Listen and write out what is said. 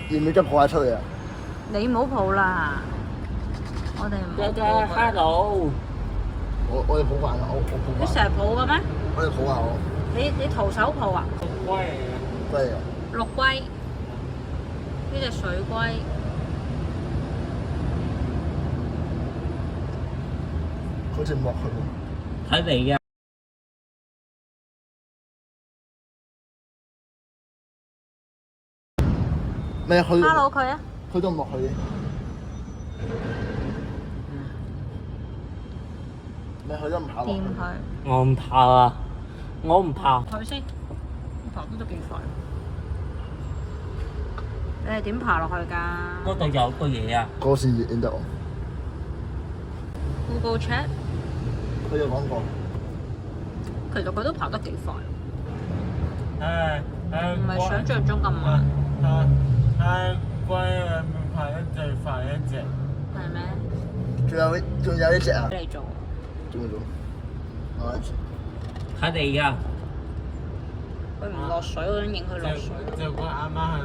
要唔要將破鞋出嚟啊？你唔好抱啦，我哋唔好抱佢。 hello。我哋抱飯啊！我抱飯。你成日抱嘅咩？我哋抱下我。你徒手抱啊？龜龜啊！陸龜，呢隻水龜。好似剝佢喎。睇嚟嘅。咩去 Hello 佢啊！去都唔落去嘅。咩去都唔跑落去。掂佢，我唔怕啊！我唔怕。佢先，爬得都幾快。你係點爬落去㗎嗰度有個嘢啊！嗰先認得我。 ？Google Chat，佢有講過。其實佢都爬得幾快，唔唔係想像中咁慢。龜裡面爬得最快一隻。係咩？仲有一隻啊！俾你做。仲有啊！睇嚟㗎。佢唔落水，我想影佢落水。就佢啱啱係